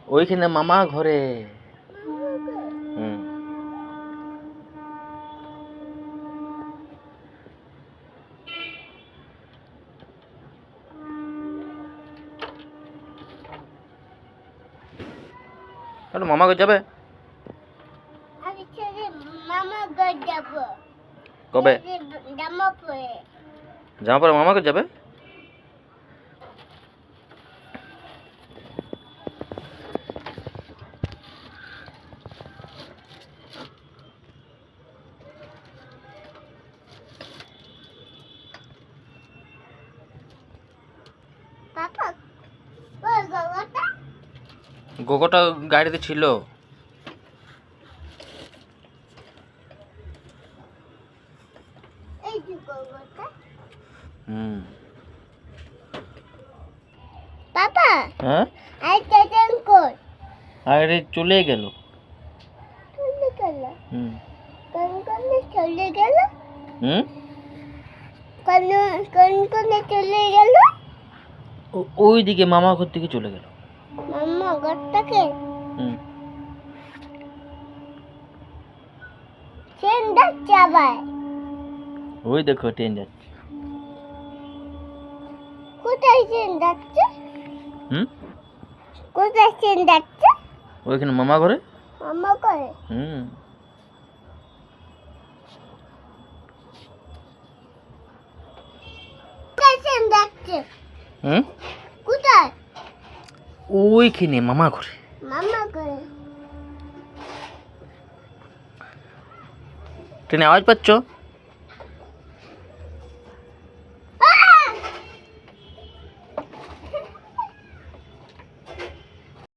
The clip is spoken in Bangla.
ওইখানে মামা ঘরে। হুম। মামা ঘর যাবে? কবে? জামা পরে মামা ঘর যাবে? গোগোটা গাড়িতে ছিল। হুম। পাপা, হ্যাঁ, আরে চলে গেল। হুম। হুম। ওইদিকে মামা ঘর থেকে চলে গেল। মামা ঘরটাকে হুম। ট্রেন যাচ্ছে আবার। ওই দেখো ট্রেন যাচ্ছে। কোথায় ট্রেন যাচ্ছে? হুম। কোথায় ট্রেন যাচ্ছে? ওইখানে মামা ঘরে। মামা করে। হুম। কোথায় ট্রেন যাচ্ছে? হুম। কোথায়? ওইখানে মামা ঘরে। মামা করে। ট্রেনে আওয়াজ পাচ্ছ?